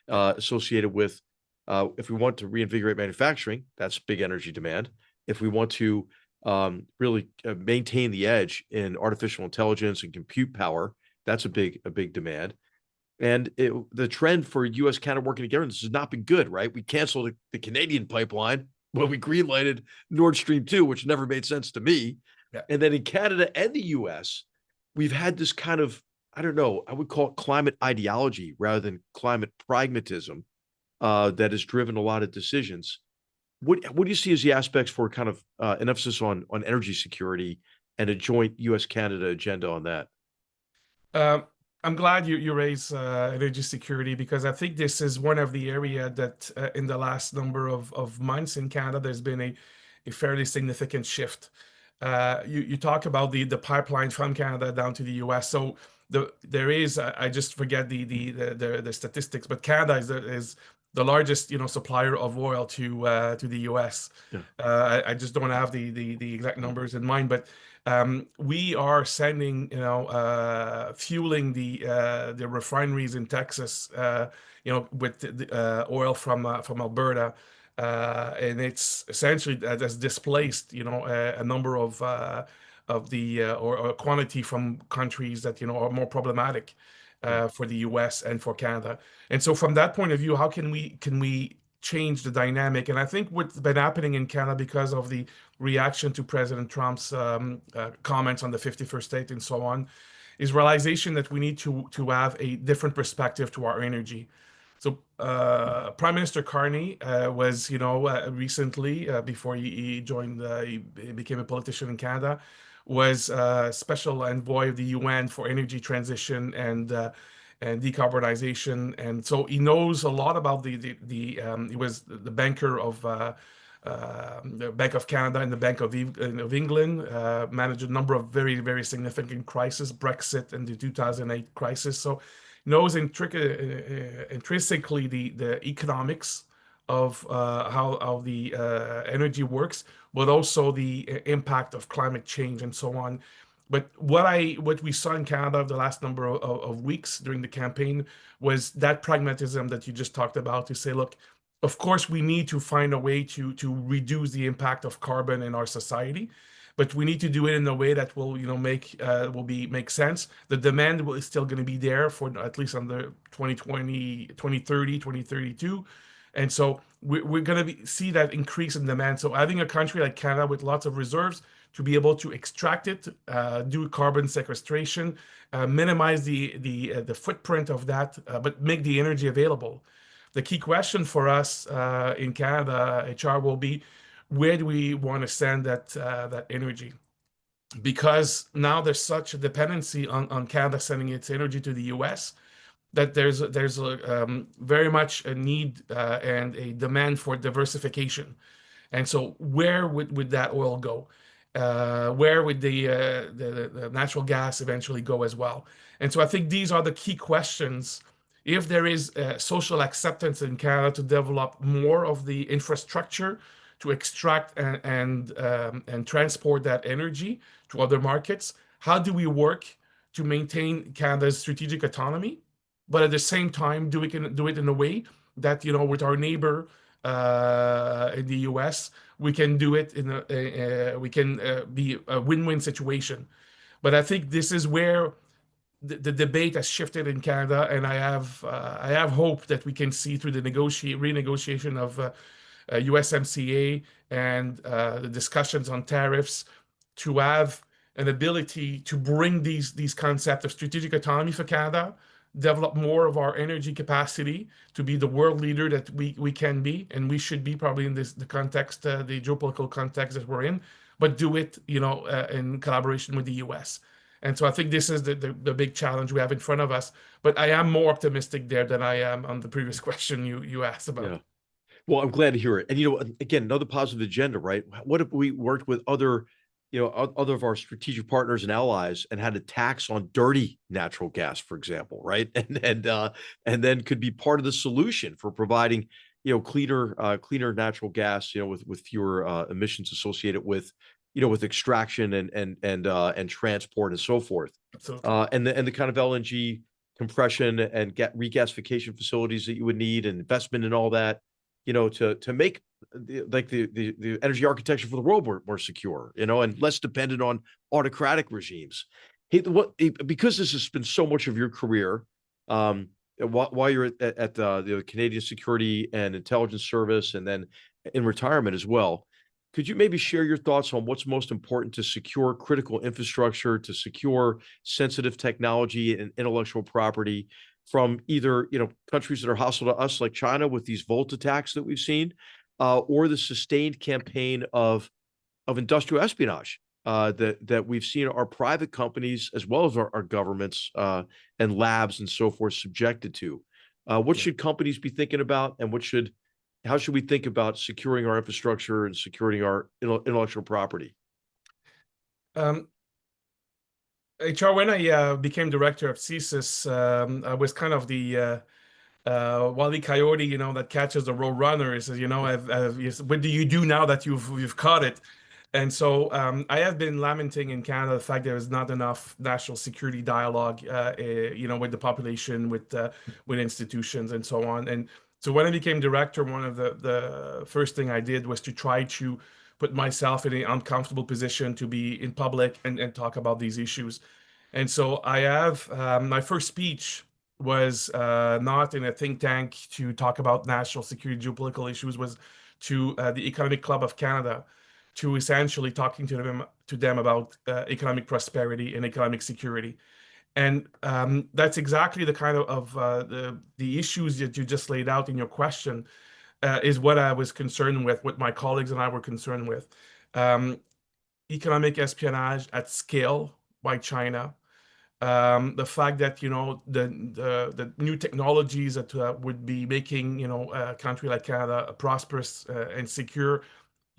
associated with, if we want to reinvigorate manufacturing, that's big energy demand. If we want to really maintain the edge in artificial intelligence and compute power, that's a big demand. And the trend for U.S. Canada working together, this has not been good, right? We canceled the Canadian pipeline when we greenlighted Nord Stream 2, which never made sense to me. Yeah. And then in Canada and the U.S., we've had this kind of, I don't know, I would call it climate ideology rather than climate pragmatism, that has driven a lot of decisions. What do you see as the aspects for kind of an emphasis on energy security and a joint U.S.-Canada agenda on that? I'm glad you raise energy security, because I think this is one of the area that in the last number of months in Canada, there's been a fairly significant shift. You talk about the pipeline from Canada down to the U.S. So there is, I just forget the statistics, but Canada is the largest supplier of oil to the U.S. Yeah. I just don't have the exact numbers in mind, but we are sending fueling the refineries in Texas with the oil from Alberta, and it's essentially that has displaced a number of the or a quantity from countries that are more problematic for the US and for Canada. And so from that point of view, how can we change the dynamic? And I think what's been happening in Canada, because of the reaction to President Trump's comments on the 51st state and so on, is realization that we need to have a different perspective to our energy. So Prime Minister Carney was, recently, before he joined, he became a politician in Canada, was special envoy of the UN for energy transition and decarbonization, and so he knows a lot about he was the banker of the Bank of Canada and the Bank of England managed a number of very, very significant crises, Brexit and the 2008 crisis. So knows intrinsically the economics of how the energy works, but also the impact of climate change and so on. But what we saw in Canada the last number of weeks during the campaign was that pragmatism that you just talked about, to say, look, of course we need to find a way to reduce the impact of carbon in our society, but we need to do it in a way that will make sense. The demand is still going to be there for at least under 2020, 2030, 2032. And so we're going to see that increase in demand. So having a country like Canada with lots of reserves to be able to extract it, do carbon sequestration, minimize the footprint of that, but make the energy available. The key question for us in Canada, HR, will be, where do we want to send that energy? Because now there's such a dependency on Canada sending its energy to the US, that there's very much a need and a demand for diversification. And so where would that oil go? Where would the natural gas eventually go as well? And so I think these are the key questions. If there is social acceptance in Canada to develop more of the infrastructure to extract and transport that energy to other markets, how do we work to maintain Canada's strategic autonomy, but at the same time do it in a way that, with our neighbor in the US, we can do it be a win-win situation. But I think this is where the debate has shifted in Canada, and I have hope that we can see through the renegotiation of USMCA and the discussions on tariffs, to have an ability to bring these concepts of strategic autonomy for Canada, develop more of our energy capacity to be the world leader that we can be, and we should be, probably in the geopolitical context that we're in, but do it in collaboration with the US. And so I think this is the big challenge we have in front of us. But I am more optimistic there than I am on the previous question you asked about. Yeah. Well, I'm glad to hear it. And, again, another positive agenda, right? What if we worked with other of our strategic partners and allies and had a tax on dirty natural gas, for example, right? And then could be part of the solution for providing, cleaner natural gas, with fewer emissions associated with, with extraction and transport and so forth. Absolutely. And the kind of LNG compression and regasification facilities that you would need, and investment and all that, to make the energy architecture for the world more secure, and less dependent on autocratic regimes. Hey, because this has been so much of your career, while you're at the Canadian Security and Intelligence Service, and then in retirement as well, could you maybe share your thoughts on what's most important to secure critical infrastructure, to secure sensitive technology and intellectual property from either, countries that are hostile to us, like China with these Volt attacks that we've seen, or the sustained campaign of industrial espionage that we've seen our private companies as well as our governments and labs and so forth subjected to? What should companies be thinking about, and how should we think about securing our infrastructure and securing our intellectual property? HR, when I became director of CSIS, I was kind of the Wile E. Coyote, that catches the road runner. He says, what do you do now that you've caught it? And so I have been lamenting in Canada the fact there is not enough national security dialogue, with the population, with institutions, and so on. And so when I became director, one of the first thing I did was to try to put myself in an uncomfortable position to be in public and talk about these issues. And so I have my first speech was not in a think tank to talk about national security geopolitical issues, was to the Economic Club of Canada, to essentially talking to them about economic prosperity and economic security. And that's exactly the kind of the issues that you just laid out in your question, is what I was concerned with, what my colleagues and I were concerned with. Economic espionage at scale by China. The fact that, the new technologies that would be making, a country like Canada prosperous and secure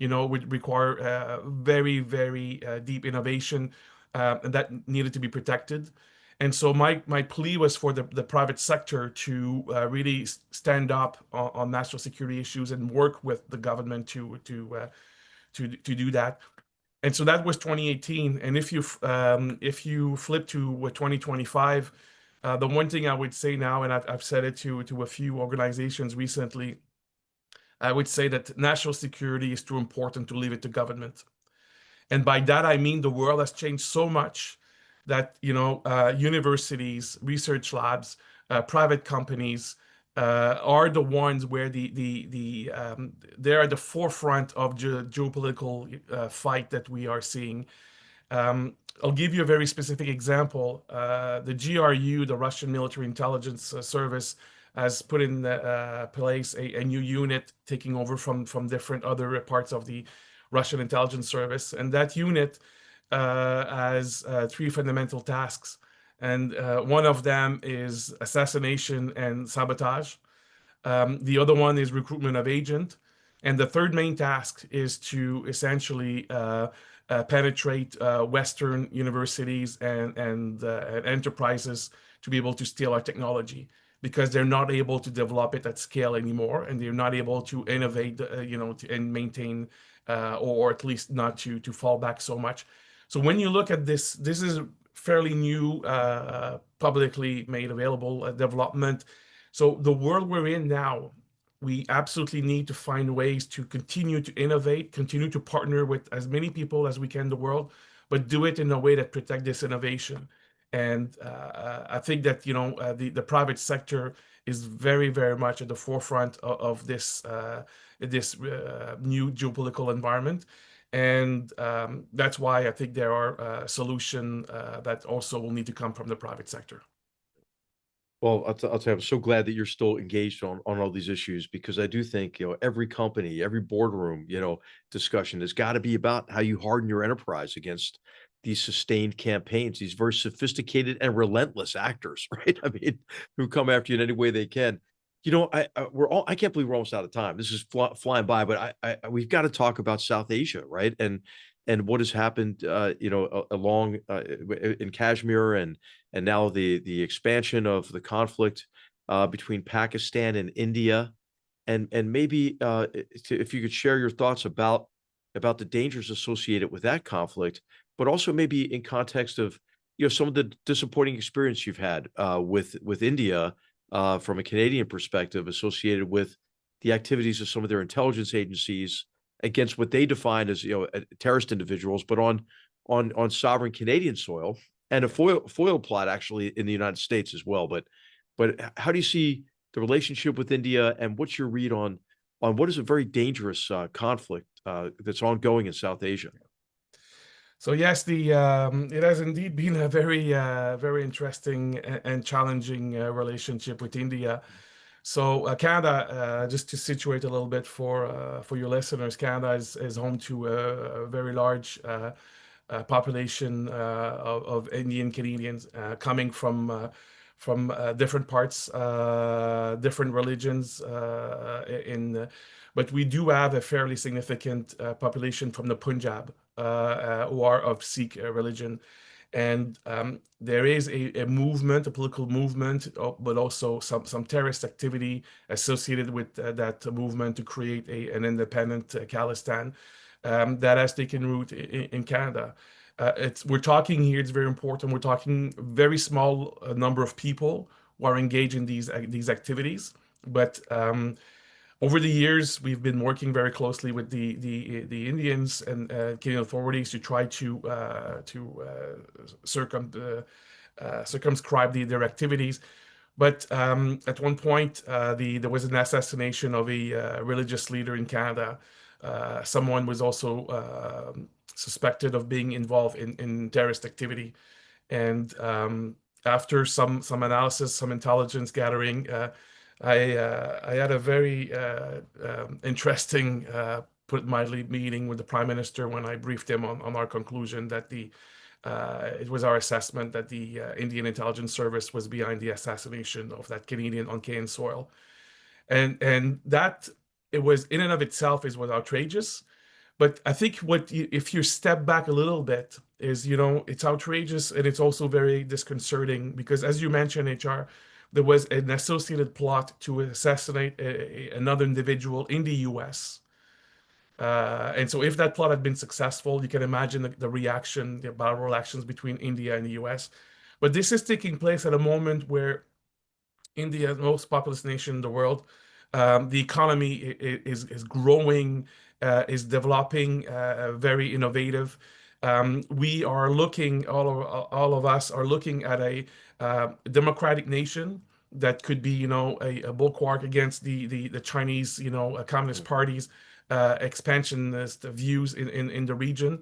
would require very, very deep innovation, and that needed to be protected. And so my plea was for the private sector to really stand up on national security issues and work with the government to do that. And so that was 2018. And if you flip to 2025, the one thing I would say now, and I've said it to a few organizations recently, I would say that national security is too important to leave it to government. And by that, I mean the world has changed so much that, universities, research labs, private companies are the ones where they're at the forefront of geopolitical fight that we are seeing. I'll give you a very specific example. The GRU, the Russian Military Intelligence Service, has put in place a new unit taking over from different other parts of the Russian intelligence service. And that unit has three fundamental tasks. And one of them is assassination and sabotage. The other one is recruitment of agent. And the third main task is to essentially penetrate Western universities and enterprises to be able to steal our technology, because they're not able to develop it at scale anymore, and they're not able to innovate, and maintain, or at least not to fall back so much. So when you look at this is fairly new, publicly made available development. So the world we're in now, we absolutely need to find ways to continue to innovate, continue to partner with as many people as we can in the world, but do it in a way that protect this innovation. And I think that the private sector is very, very much at the forefront of this new geopolitical environment, and that's why I think there are solutions that also will need to come from the private sector. Well, I'll tell you, I'm so glad that you're still engaged on all these issues, because I do think, every company, every boardroom, discussion has got to be about how you harden your enterprise against these sustained campaigns, these very sophisticated and relentless actors, right? I mean, who come after you in any way they can. I can't believe we're almost out of time. This is flying by, but we've got to talk about South Asia, right? And what has happened, along in Kashmir, and now the expansion of the conflict between Pakistan and India, and maybe if you could share your thoughts about the dangers associated with that conflict, but also maybe in context of some of the disappointing experience you've had with India from a Canadian perspective, associated with the activities of some of their intelligence agencies against what they define as terrorist individuals, but on sovereign Canadian soil, and a foil plot actually in the United States as well. But how do you see the relationship with India, and what's your read on what is a very dangerous conflict that's ongoing in South Asia? So yes, it has indeed been a very very interesting and challenging relationship with India. So Canada, just to situate a little bit for your listeners, Canada is home to a very large population of Indian Canadians coming from different parts, different religions. But we do have a fairly significant population from the Punjab who are of Sikh religion. And there is a movement, a political movement, but also some terrorist activity associated with that movement to create an independent Khalistan that has taken root in Canada. We're talking here, it's very important, we're talking very small number of people who are engaged in these activities. But over the years, we've been working very closely with the Indians and Canadian authorities to try to circumscribe their activities. But at one point, there was an assassination of a religious leader in Canada. Someone was also suspected of being involved in terrorist activity. And after some analysis, some intelligence gathering, I had a very interesting, put mildly, meeting with the Prime Minister when I briefed him on our conclusion that it was our assessment that the Indian Intelligence Service was behind the assassination of that Canadian on Canadian soil, and that it was in and of itself was outrageous. But I think if you step back a little bit, is, it's outrageous and it's also very disconcerting because, as you mentioned, HR, there was an associated plot to assassinate another individual in the US. And so if that plot had been successful, you can imagine the reaction, the bilateral actions between India and the US. But this is taking place at a moment where India, the most populous nation in the world, the economy is growing, is developing, very innovative. We are looking, all of us are looking at a democratic nation that could be, a bulwark against the Chinese, Communist parties, expansionist views in the region.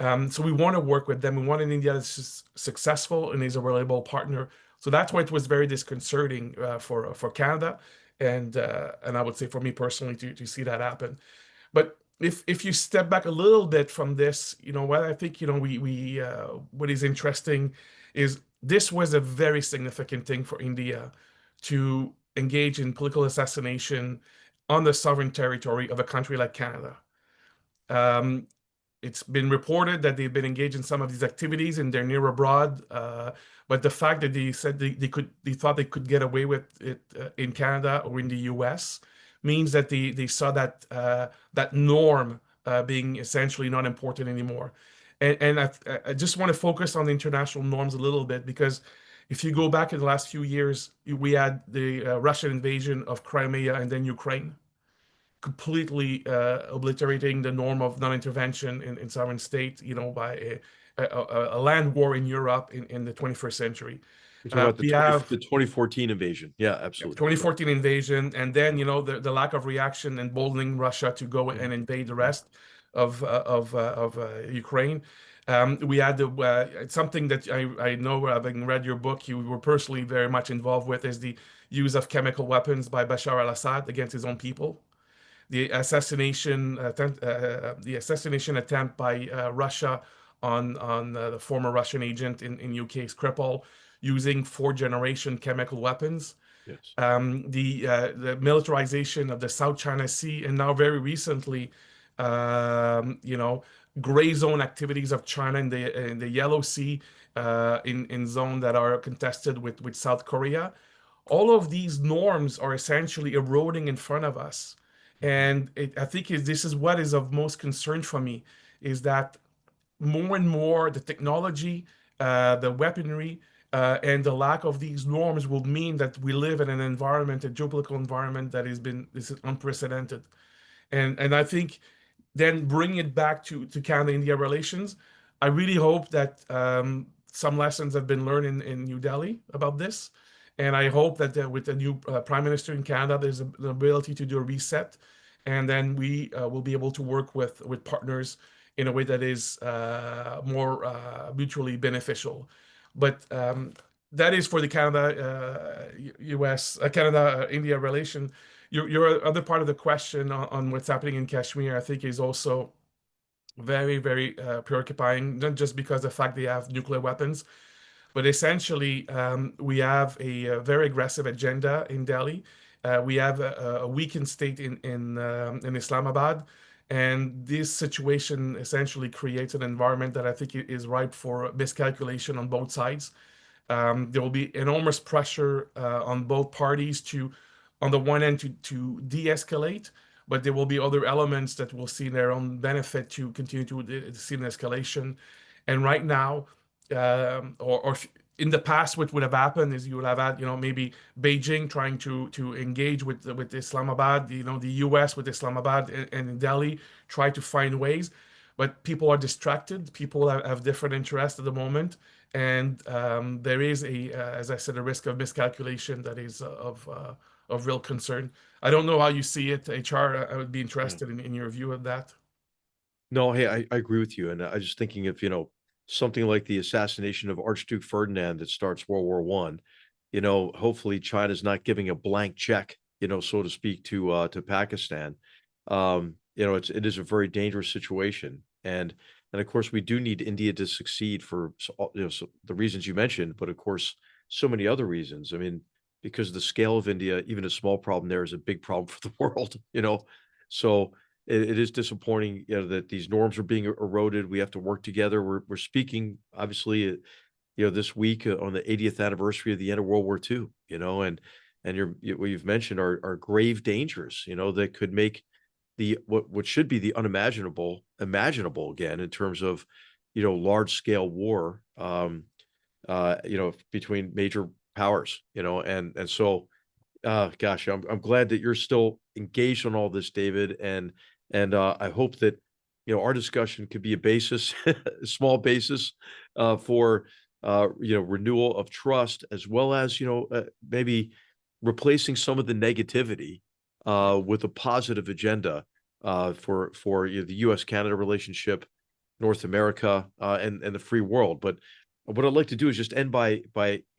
So we want to work with them. We want an India that's successful and is a reliable partner. So that's why it was very disconcerting for Canada, and I would say for me personally to see that happen. But if you step back a little bit from this, what I think, we what is interesting is this was a very significant thing for India to engage in political assassination on the sovereign territory of a country like Canada. It's been reported that they've been engaged in some of these activities in their near abroad, but the fact that they said they thought they could get away with it in Canada or in the US means that they saw that that norm being essentially not important anymore. And I just want to focus on the international norms a little bit, because if you go back in the last few years, we had the Russian invasion of Crimea and then Ukraine, completely obliterating the norm of non-intervention in sovereign state, by a land war in Europe in the 21st century. You're talking about We have the 2014 invasion. Yeah, absolutely. 2014 invasion, and then the lack of reaction emboldening Russia to go and invade the rest of Ukraine. We had something that I know, having read your book, you were personally very much involved with, is the use of chemical weapons by Bashar al-Assad against his own people. The assassination attempt by Russia on the former Russian agent in UK, Skripal, using fourth-generation chemical weapons. Yes. The militarization of the South China Sea, and now very recently, gray zone activities of China in the Yellow Sea, in zone that are contested with South Korea. All of these norms are essentially eroding in front of us. And I think this is what is of most concern for me, is that more and more the technology, the weaponry, and the lack of these norms will mean that we live in an environment, a geopolitical environment that this is unprecedented. And I think then bringing it back to Canada-India relations, I really hope that some lessons have been learned in New Delhi about this. And I hope that with the new Prime Minister in Canada, there's the ability to do a reset. And then we will be able to work with partners in a way that is more mutually beneficial. But that is for the Canada-India relation. Your other part of the question on what's happening in Kashmir, I think, is also very, very preoccupying, not just because of the fact they have nuclear weapons, but essentially we have a very aggressive agenda in Delhi. We have a weakened state in Islamabad. And this situation essentially creates an environment that I think is ripe for miscalculation on both sides. There will be enormous pressure on both parties on the one end, to de-escalate, but there will be other elements that will see their own benefit to continue to see an escalation. And right now, or in the past, what would have happened is you would have had, maybe Beijing trying to engage with Islamabad, the US with Islamabad and Delhi, try to find ways, but people are distracted. People have different interests at the moment, and there is as I said, a risk of miscalculation that is of real concern. I don't know how you see it, HR. I would be interested in your view of that. No, hey, I agree with you. And I was just thinking of, something like the assassination of Archduke Ferdinand that starts World War I. Hopefully China's not giving a blank check, so to speak, to Pakistan. It is a very dangerous situation. And of course, we do need India to succeed for the reasons you mentioned, but of course, so many other reasons. I mean, because the scale of India, even a small problem there is a big problem for the world, So, it is disappointing, that these norms are being eroded. We have to work together. We're speaking, obviously, this week on the 80th anniversary of the end of World War II, and what you've mentioned are grave dangers, that could make what should be the unimaginable imaginable again in terms of, large scale war, between major powers, and so, gosh, I'm glad that you're still engaged on all this, David, and I hope that our discussion could be a basis, a small basis, for renewal of trust, as well as maybe replacing some of the negativity with a positive agenda for the U.S.-Canada relationship, North America, and the free world. But what I'd like to do is just end by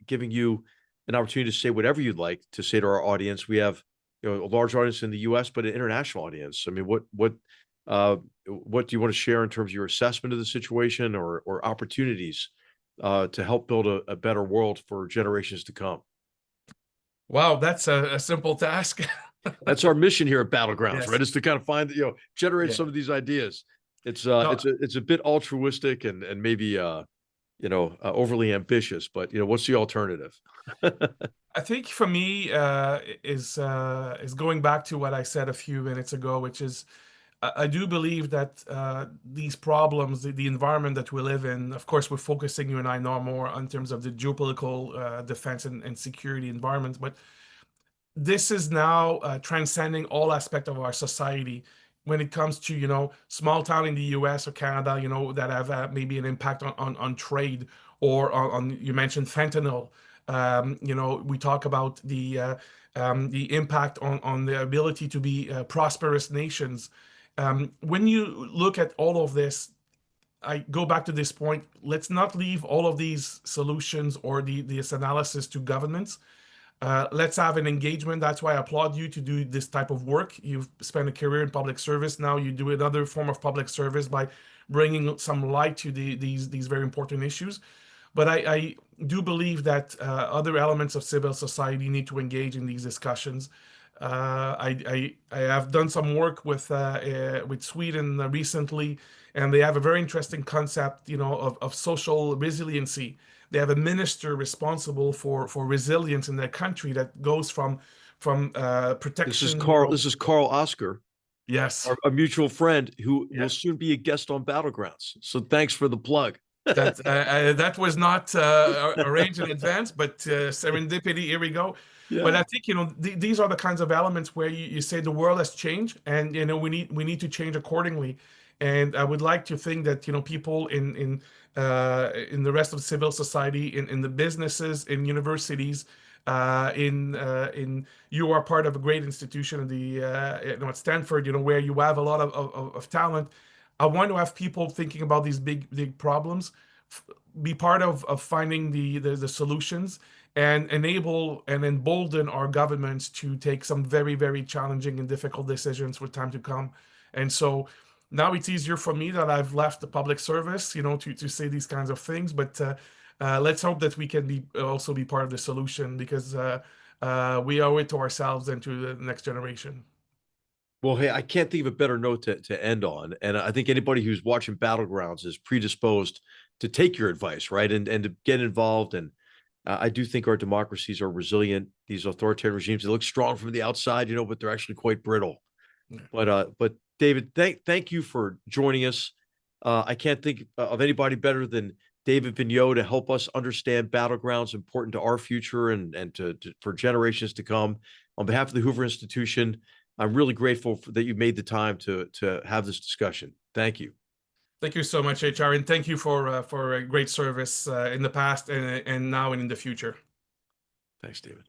giving you an opportunity to say whatever you'd like to say to our audience. We have a large audience in the U.S., but an international audience. I mean, what do you want to share in terms of your assessment of the situation or opportunities to help build a better world for generations to come? Wow, that's a simple task. That's our mission here at Battlegrounds, Yes. right? Is to kind of find, generate Yeah. some of these ideas. It's No. it's a bit altruistic and maybe overly ambitious, but what's the alternative? I think for me is going back to what I said a few minutes ago, which is I do believe that these problems, the environment that we live in, of course, we're focusing, you and I know more in terms of the geopolitical defense and security environment, but this is now transcending all aspects of our society when it comes to, small town in the US or Canada, that have maybe an impact on trade or on you mentioned fentanyl. We talk about the impact on the ability to be prosperous nations. When you look at all of this, I go back to this point. Let's not leave all of these solutions or this analysis to governments. Let's have an engagement. That's why I applaud you to do this type of work. You've spent a career in public service. Now you do another form of public service by bringing some light to these very important issues. But I do believe that other elements of civil society need to engage in these discussions. I have done some work with Sweden recently, and they have a very interesting concept, of social resiliency. They have a minister responsible for resilience in their country that goes from protection. This is Carl Oscar, Yes. a mutual friend who Yeah. will soon be a guest on Battlegrounds. So thanks for the plug. That was not arranged in advance, but serendipity. Here we go. Yeah. But I think these are the kinds of elements where you say the world has changed, and we need to change accordingly. And I would like to think that people in the rest of civil society, in the businesses, in universities, you are part of a great institution at Stanford, where you have a lot of talent. I want to have people thinking about these big problems, be part of finding the solutions, and enable and embolden our governments to take some very, very challenging and difficult decisions for time to come. And so now it's easier for me that I've left the public service, to say these kinds of things. But let's hope that we can also be part of the solution, because we owe it to ourselves and to the next generation. Well, hey, I can't think of a better note to end on. And I think anybody who's watching Battlegrounds is predisposed to take your advice, right? And to get involved. And I do think our democracies are resilient. These authoritarian regimes, they look strong from the outside, but they're actually quite brittle. Yeah. But David, thank you for joining us. I can't think of anybody better than David Vigneault to help us understand Battlegrounds, important to our future and for generations to come. On behalf of the Hoover Institution, I'm really grateful that you made the time to have this discussion. Thank you. Thank you so much, HR, and thank you for a great service in the past and now and in the future. Thanks, David.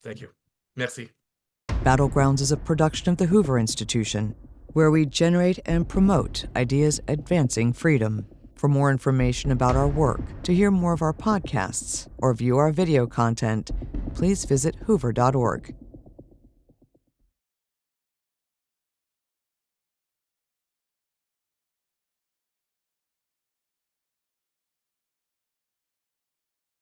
Thank you. Merci. Battlegrounds is a production of the Hoover Institution, where we generate and promote ideas advancing freedom. For more information about our work, to hear more of our podcasts, or view our video content, please visit hoover.org.